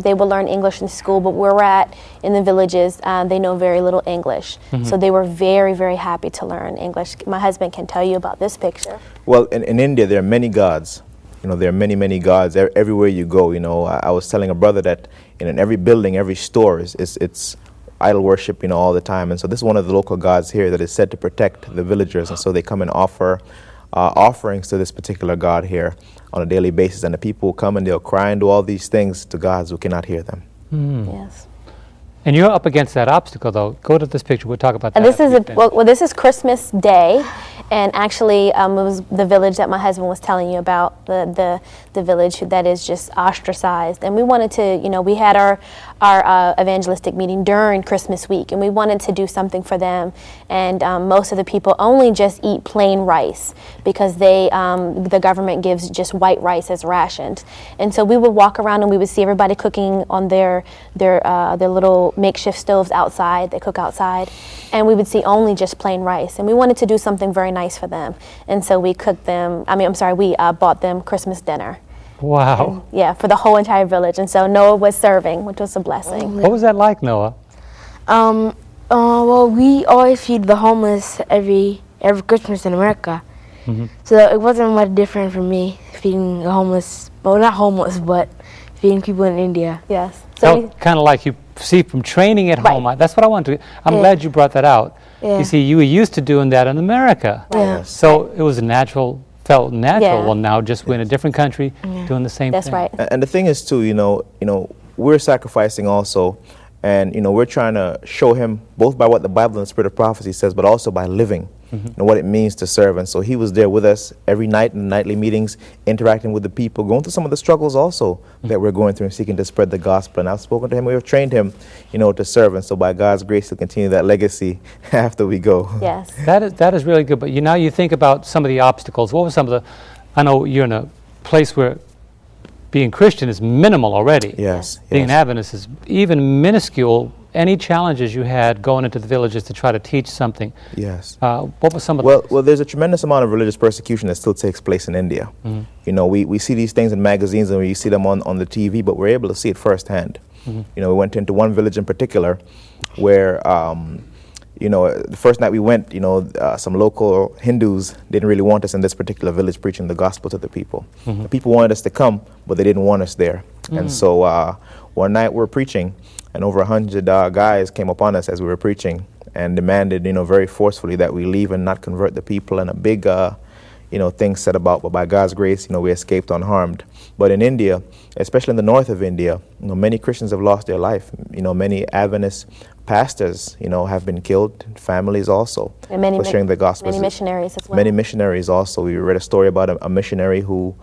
they will learn English in school, but where we're at in the villages, they know very little English. So they were very, very happy to learn English. My husband can tell you about this picture. Well, in India, there are many gods. You know, there are many gods everywhere you go. You know, I was telling a brother that in every building, every store, it's idol worship, you know, all the time. And so this is one of the local gods here that is said to protect the villagers. And so they come and offer offerings to this particular god here on a daily basis. And the people come and they'll cry and do all these things to gods who cannot hear them. Yes. And you're up against that obstacle, though. Go to this picture. We'll talk about that. And this after is you finish. well, this is Christmas Day, and actually, it was the village that my husband was telling you about, the village that is just ostracized. And we wanted to, you know, we had our evangelistic meeting during Christmas week, and we wanted to do something for them. And most of the people only just eat plain rice because the government gives just white rice as rations. And so we would walk around and we would see everybody cooking on their little makeshift stoves outside. They cook outside, and we would see only just plain rice. And we wanted to do something very nice for them, and so we cooked them. We bought them Christmas dinner. Wow. Yeah, for the whole entire village. And so Noah was serving, which was a blessing. What was that like, Noah? Well, we always feed the homeless every Christmas in America. So it wasn't much different for me feeding the homeless. Well, not homeless, but feeding people in India. Yes. So Kind of like you see from training at home. That's what I want to. I'm glad you brought that out. Yeah. You see, you were used to doing that in America. Yeah. So it was felt natural. Yeah. Well, now just we're in a different country doing the same that's thing. right. And the thing is too, we're sacrificing also, and we're trying to show him both by what the Bible and the Spirit of Prophecy says, but also by living, what it means to serve. And so he was there with us every night in the nightly meetings, interacting with the people, going through some of the struggles also that we're going through and seeking to spread the gospel. And I've spoken to him, we have trained him, to serve. And so by God's grace, he'll continue that legacy after we go. Yes. That is really good. But now you think about some of the obstacles. What were some of the? I know you're in a place where being Christian is minimal already. Yes. Being an Adventist is even minuscule. Any challenges you had going into the villages to try to teach something? Yes. What were some of Well, there's a tremendous amount of religious persecution that still takes place in India. We see these things in magazines and we see them on the TV, but we're able to see it firsthand. We went into one village in particular where, the first night we went, some local Hindus didn't really want us in this particular village preaching the gospel to the people. The people wanted us to come, but they didn't want us there. And so one night we're preaching, and over 100 guys came upon us as we were preaching and demanded, very forcefully that we leave and not convert the people, and a big, thing set about. But by God's grace, we escaped unharmed. But in India, especially in the north of India, many Christians have lost their life. Many Adventist pastors, have been killed, families also, And many for sharing the gospel. Many missionaries as well. Many missionaries also. We read a story about a missionary who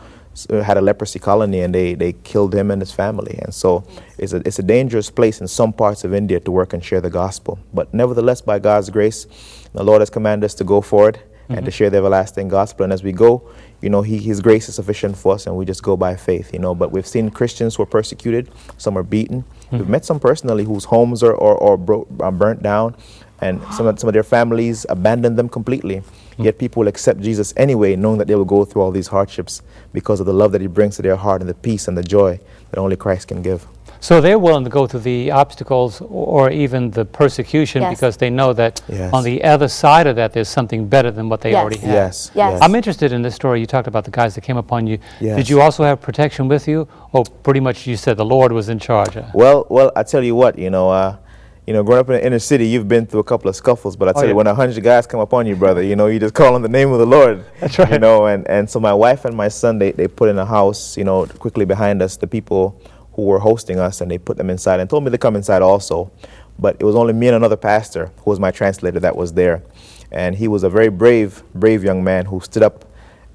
had a leprosy colony, and they killed him and his family. And so it's a dangerous place in some parts of India to work and share the gospel. But nevertheless, by God's grace, the Lord has commanded us to go forward and to share the everlasting gospel. And as we go, His grace is sufficient for us, and we just go by faith. But we've seen Christians who are persecuted, some are beaten. We've met some personally whose homes are burnt down, and some of their families abandoned them completely. Yet people will accept Jesus anyway, knowing that they will go through all these hardships because of the love that he brings to their heart and the peace and the joy that only Christ can give. So they're willing to go through the obstacles or even the persecution Yes. because they know that Yes. on the other side of that there's something better than what they Yes. already have. Yes. Yes. I'm interested in this story. You talked about the guys that came upon you. Yes. Did you also have protection with you? Or pretty much you said the Lord was in charge? Well, I tell you what, growing up in the inner city, you've been through a couple of scuffles, but I tell you, when 100 guys come upon you, brother, you just call on the name of the Lord. That's right. And so my wife and my son, they put in a house, quickly behind us, the people who were hosting us, and they put them inside and told me to come inside also. But it was only me and another pastor, who was my translator, that was there. And he was a very brave young man who stood up,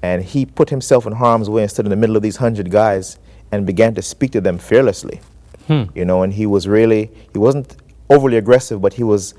and he put himself in harm's way and stood in the middle of these 100 guys and began to speak to them fearlessly. And he wasn't overly aggressive, but he was,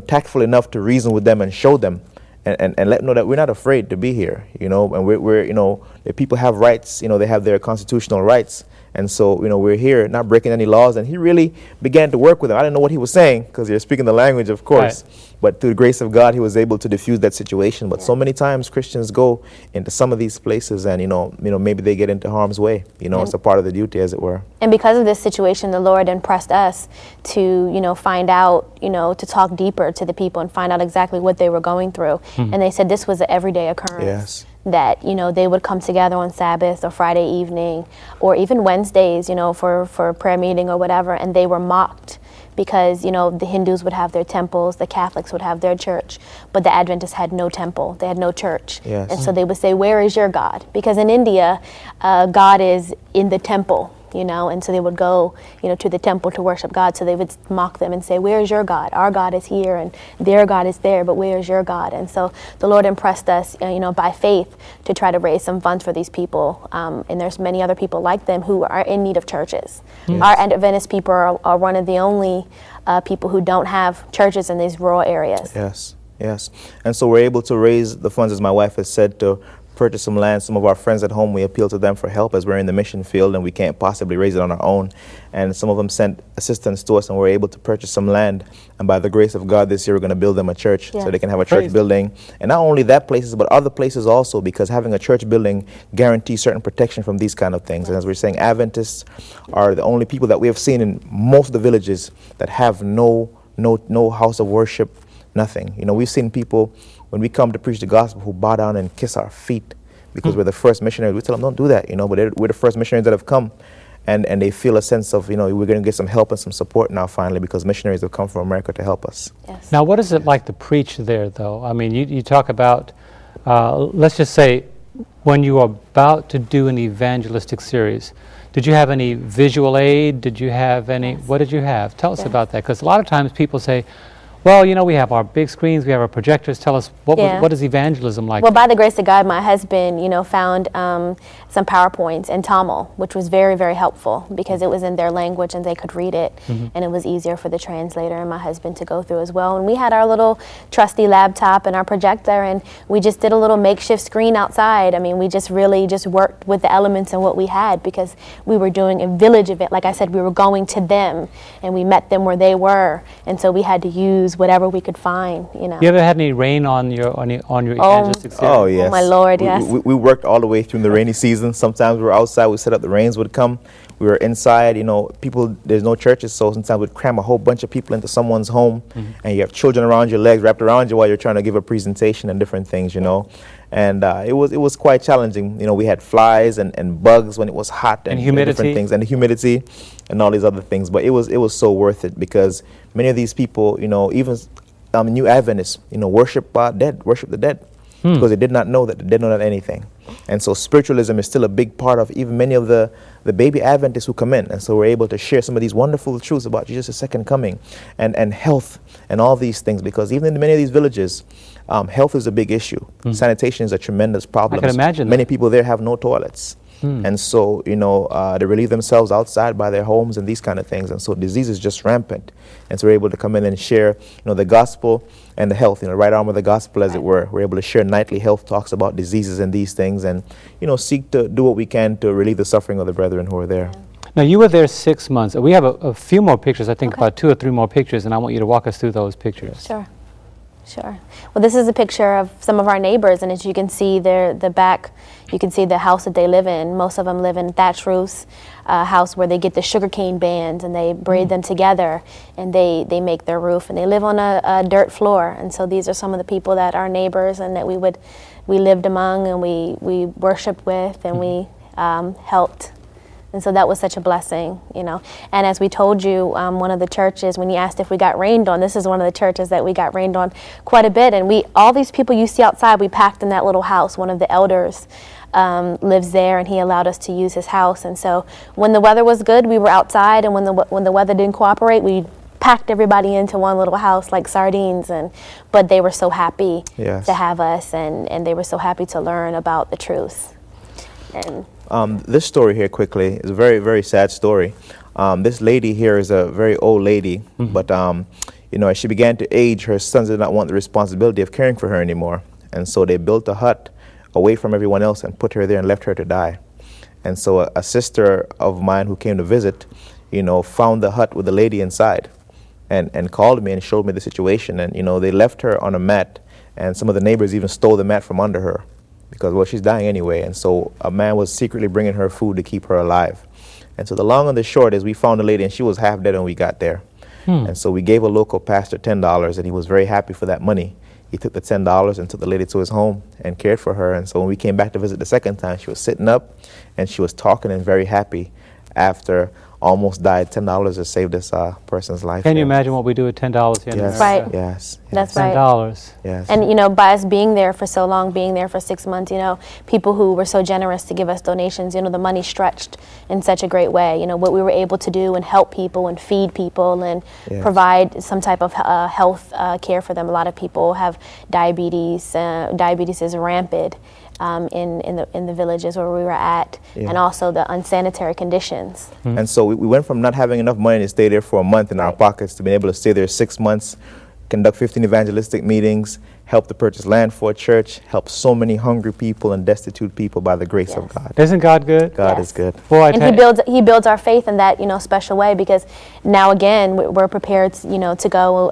tactful enough to reason with them and show them and let them know that we're not afraid to be here, and we're the people have rights, they have their constitutional rights. And so, we're here not breaking any laws. And he really began to work with them. I didn't know what he was saying because you're speaking the language, of course. Right. But through the grace of God, he was able to diffuse that situation. But so many times Christians go into some of these places and, maybe they get into harm's way. It's a part of the duty, as it were. And because of this situation, the Lord impressed us to, find out, to talk deeper to the people and find out exactly what they were going through. And they said this was an everyday occurrence. Yes. That, they would come together on Sabbath or Friday evening or even Wednesdays, for prayer meeting or whatever, and they were mocked because, the Hindus would have their temples, the Catholics would have their church, but the Adventists had no temple, they had no church. Yes. And so they would say, where is your God? Because in India, God is in the temple. you know, and so they would go, you know, to the temple to worship God. So they would mock them and say, "Where's your God? Our God is here, and their God is there, but where's your God?" And so the Lord impressed us, you know, by faith to try to raise some funds for these people. And there's many other people like them who are in need of churches. Yes. Our Adventist people are one of the only people who don't have churches in these rural areas. Yes, yes. And so we're able to raise the funds, as my wife has said, to purchase some land. Some of our friends at home, we appeal to them for help as we're in the mission field and we can't possibly raise it on our own. And some of them sent assistance to us and we're able to purchase some land. And by the grace of God, this year we're going to build them a church so they can have a church Praise. building. And not only that places, but other places also, because having a church building guarantees certain protection from these kind of things. And as we're saying, Adventists are the only people that we have seen in most of the villages that have no house of worship, nothing. You know, we've seen people when we come to preach the gospel who bow down and kiss our feet because we're the first missionaries. We tell them, don't do that, you know, but we're the first missionaries that have come. And they feel a sense of, you know, we're going to get some help and some support now finally because missionaries have come from America to help us. Yes. Now, what is it like to preach there, though? I mean, you talk about, let's just say, when you are about to do an evangelistic series, did you have any visual aid? Did you have any, what did you have? Tell us about that, because a lot of times people say, well, you know, we have our big screens, we have our projectors. Tell us, what is evangelism like? Well, by the grace of God, my husband, you know, found some PowerPoints in Tamil, which was very, very helpful because it was in their language and they could read it, and it was easier for the translator and my husband to go through as well. And we had our little trusty laptop and our projector, and we just did a little makeshift screen outside. I mean, we just really just worked with the elements and what we had because we were doing a village event. Like I said, we were going to them, and we met them where they were, and so we had to use whatever we could find, you know. You ever had any rain on your evangelistic series? Oh, yes. Oh, my Lord, yes. We worked all the way through the rainy season. Sometimes we were outside, we set up, the rains would come. We were inside, you know, there's no churches, so sometimes we'd cram a whole bunch of people into someone's home, and you have children around your legs, wrapped around you while you're trying to give a presentation and different things, you know. And it was quite challenging. You know, we had flies and bugs when it was hot and humidity. different things, and the humidity and all these other things. But it was so worth it because many of these people, you know, even new Adventists, you know, worship the dead because they did not know that the dead know not anything. And so spiritualism is still a big part of even many of the baby Adventists who come in. And so we're able to share some of these wonderful truths about Jesus' second coming and health and all these things, because even in many of these villages, health is a big issue. Sanitation is a tremendous problem. I can imagine Many that. people there have no toilets. And so, you know, they relieve themselves outside by their homes and these kind of things. And so disease is just rampant. And so we're able to come in and share, you know, the gospel and the health, you know, right arm of the gospel, as it were. We're able to share nightly health talks about diseases and these things and, you know, seek to do what we can to relieve the suffering of the brethren who are there. Now, you were there 6 months. We have a few more pictures, I think about 2 or 3 more pictures, and I want you to walk us through those pictures. Sure. Well, this is a picture of some of our neighbors, and as you can see there, the back, you can see the house that they live in. Most of them live in thatch roofs, house where they get the sugarcane bands and they braid them together, and they make their roof, and they live on a dirt floor. And so these are some of the people that are neighbors and that we lived among and we worshiped with and we helped. And so that was such a blessing, you know. And as we told you, one of the churches, when you asked if we got rained on, this is one of the churches that we got rained on quite a bit. And all these people you see outside, we packed in that little house. One of the elders lives there, and he allowed us to use his house. And so when the weather was good, we were outside, and when the weather didn't cooperate, we packed everybody into one little house like sardines. But they were so happy to have us, and they were so happy to learn about the truth. And this story here quickly is a very, very sad story. This lady here is a very old lady, but you know, as she began to age, her sons did not want the responsibility of caring for her anymore. And so they built a hut away from everyone else and put her there and left her to die. And so a sister of mine who came to visit, you know, found the hut with the lady inside and called me and showed me the situation. And, you know, they left her on a mat, and some of the neighbors even stole the mat from under her. Because, well, she's dying anyway, and so a man was secretly bringing her food to keep her alive. And so the long and the short is we found the lady, and she was half dead when we got there. And so we gave a local pastor $10, and he was very happy for that money. He took the $10 and took the lady to his home and cared for her. And so when we came back to visit the second time, she was sitting up, and she was talking and very happy after almost died. $10 has saved this person's life. Can you here. imagine what we do with $10 here in Yes. America? Right. Yes. That's yes, right. $10. Yes. And, you know, by us being there for so long, being there for 6 months, you know, people who were so generous to give us donations, you know, the money stretched in such a great way. You know, what we were able to do and help people and feed people and Yes. provide some type of health care for them. A lot of people have diabetes. Diabetes is rampant in the villages where we were at, Yeah. and also the unsanitary conditions. And so we went from not having enough money to stay there for a month in our pockets to being able to stay there 6 months, conduct 15 evangelistic meetings, help to purchase land for a church, help so many hungry people and destitute people by the grace of Yes. God. Isn't God good? God Yes. is good. Boy, I And tell you- he builds our faith in that, you know, special way, because now again we're prepared, you know, to go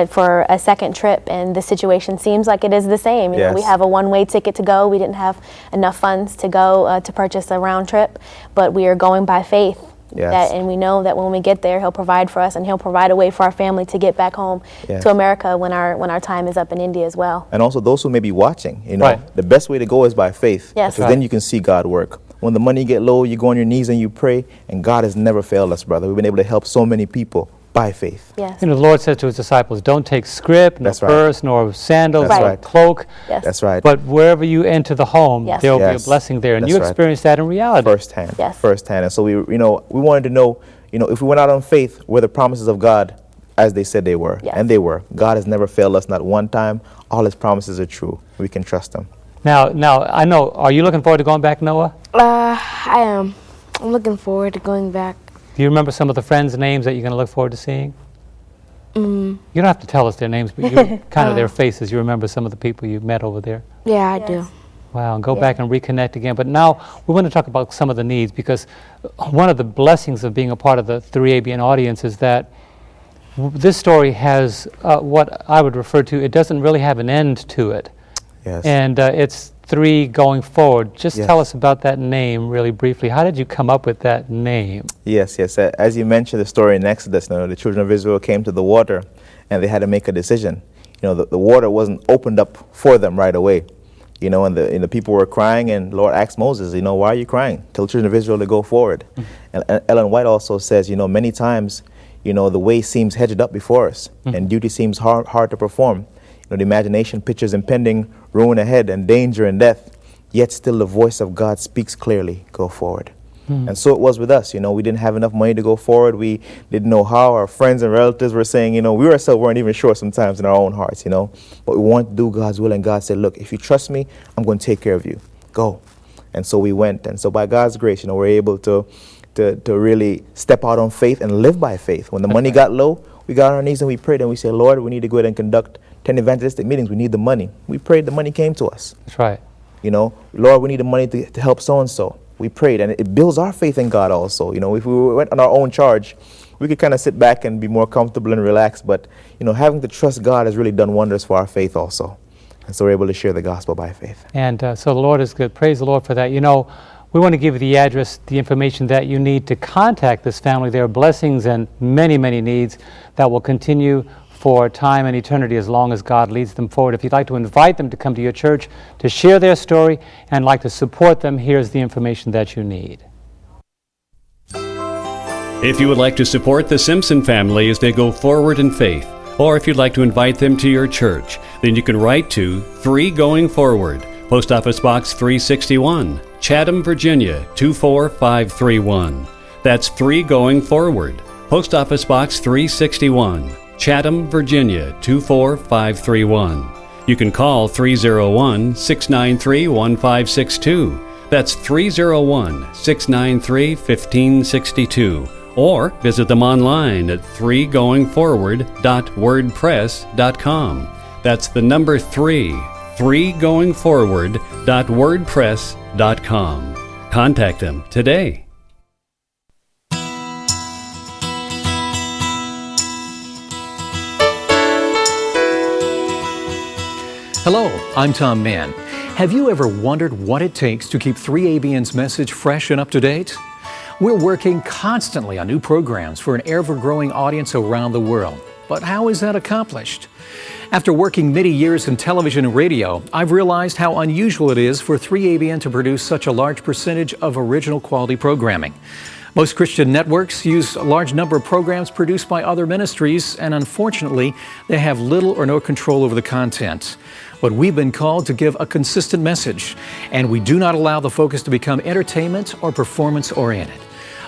for a second trip, and the situation seems like it is the same. You know, we Yes. have a one-way ticket to go. We didn't have enough funds to go to purchase a round trip, but we are going by faith. Yes. And we know that when we get there, He'll provide for us, and He'll provide a way for our family to get back home Yes. to America when our time is up in India as well. And also those who may be watching, you know, Right. the best way to go is by faith. Yes. Because Right. then you can see God work. When the money get low, you go on your knees and you pray, and God has never failed us, brother. We've been able to help so many people by faith. Yes. You know, the Lord said to his disciples, don't take scrip, no That's right. purse, nor sandals, That's nor right. cloak. Yes. That's right. But wherever you enter the home, Yes. there will be a Yes. blessing there. And That's you right. experienced that in reality. Firsthand. Yes. Firsthand. And so we wanted to know, if we went out on faith, were the promises of God as they said they were. Yes. And they were. God has never failed us, not one time. All his promises are true. We can trust him. Now, I know, are you looking forward to going back, Noah? I am. I'm looking forward to going back. Do you remember some of the friends' names that you're going to look forward to seeing? You don't have to tell us their names, but you kind of their faces. You remember some of the people you met over there? Yeah, I do. Wow, and go back and reconnect again. But now we want to talk about some of the needs, because one of the blessings of being a part of the 3ABN audience is that this story has what I would refer to, it doesn't really have an end to it. Yes. And it's 3 going forward. Just Yes. tell us about that name really briefly. How did you come up with that name? Yes. As you mentioned the story in Exodus, the children of Israel came to the water and they had to make a decision. The water wasn't opened up for them right away. And the people were crying, and Lord asked Moses, why are you crying? Tell the children of Israel to go forward. And Ellen White also says, many times, the way seems hedged up before us, and duty seems hard to perform. The imagination pictures impending ruin ahead and danger and death, yet still the voice of God speaks clearly, go forward. And so it was with us. We didn't have enough money to go forward. We didn't know how. Our friends and relatives were saying, we ourselves weren't even sure sometimes in our own hearts, But we wanted to do God's will, and God said, look, if you trust me, I'm going to take care of you. Go. And so we went. And so by God's grace, we're able to really step out on faith and live by faith. When the money got low, we got on our knees and we prayed, and we said, Lord, we need to go ahead and conduct 10 evangelistic meetings. We need the money. We prayed, the money came to us. That's right. Lord, we need the money to help so-and-so. We prayed, and it builds our faith in God also. If we went on our own charge, we could kind of sit back and be more comfortable and relaxed. But, having to trust God has really done wonders for our faith also. And so we're able to share the gospel by faith. And so the Lord is good. Praise the Lord for that. We want to give you the address, the information that you need to contact this family. There are blessings and many, many needs that will continue for time and eternity as long as God leads them forward. If you'd like to invite them to come to your church to share their story and like to support them, here's the information that you need. If you would like to support the Simpson family as they go forward in faith, or if you'd like to invite them to your church, then you can write to 3 Going Forward, Post Office Box 361, Chatham, Virginia 24531. That's 3 Going Forward, Post Office Box 361, Chatham, Virginia 24531. You can call 301-693-1562. That's 301-693-1562. Or visit them online at 3goingforward.wordpress.com. That's the number 3, 3goingforward.wordpress.com. Contact them today. Hello, I'm Tom Mann. Have you ever wondered what it takes to keep 3ABN's message fresh and up to date? We're working constantly on new programs for an ever-growing audience around the world. But how is that accomplished? After working many years in television and radio, I've realized how unusual it is for 3ABN to produce such a large percentage of original quality programming. Most Christian networks use a large number of programs produced by other ministries, and unfortunately, they have little or no control over the content. But we've been called to give a consistent message, and we do not allow the focus to become entertainment or performance-oriented.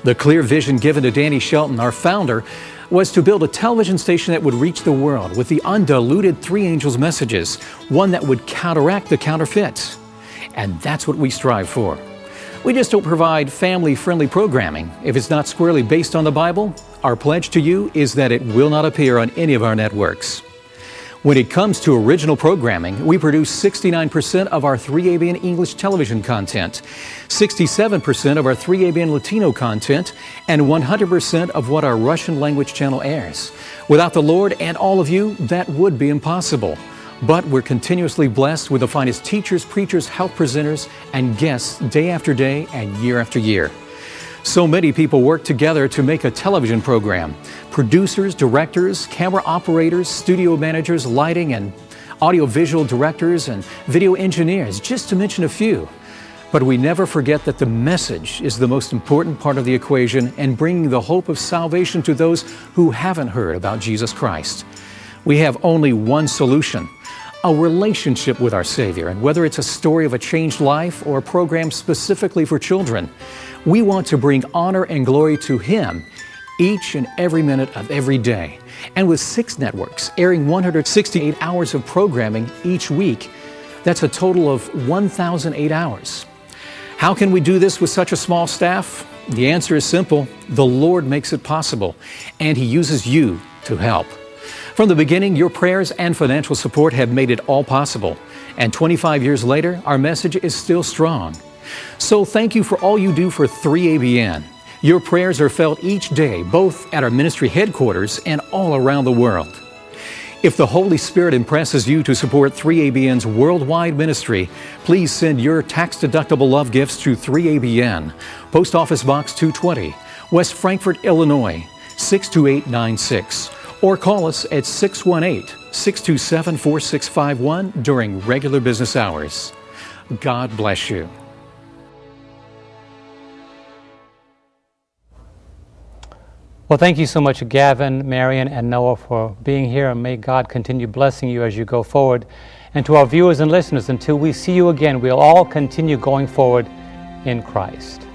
The clear vision given to Danny Shelton, our founder, was to build a television station that would reach the world with the undiluted Three Angels messages, one that would counteract the counterfeit. And that's what we strive for. We just don't provide family-friendly programming. If it's not squarely based on the Bible, our pledge to you is that it will not appear on any of our networks. When it comes to original programming, we produce 69% of our 3ABN English television content, 67% of our 3ABN Latino content, and 100% of what our Russian language channel airs. Without the Lord and all of you, that would be impossible. But we're continuously blessed with the finest teachers, preachers, health presenters, and guests day after day and year after year. So many people work together to make a television program. Producers, directors, camera operators, studio managers, lighting and audio-visual directors, and video engineers, just to mention a few. But we never forget that the message is the most important part of the equation and bringing the hope of salvation to those who haven't heard about Jesus Christ. We have only one solution: a relationship with our Savior. And whether it's a story of a changed life or a program specifically for children, we want to bring honor and glory to Him each and every minute of every day. And with 6 networks airing 168 hours of programming each week, that's a total of 1,008 hours. How can we do this with such a small staff? The answer is simple: the Lord makes it possible, and He uses you to help. From the beginning, your prayers and financial support have made it all possible. And 25 years later, our message is still strong. So thank you for all you do for 3ABN. Your prayers are felt each day, both at our ministry headquarters and all around the world. If the Holy Spirit impresses you to support 3ABN's worldwide ministry, please send your tax-deductible love gifts to 3ABN, Post Office Box 220, West Frankfort, Illinois, 62896. Or call us at 618-627-4651 during regular business hours. God bless you. Well, thank you so much, Gavin, Marion, and Noah, for being here, and may God continue blessing you as you go forward. And to our viewers and listeners, until we see you again, we'll all continue going forward in Christ.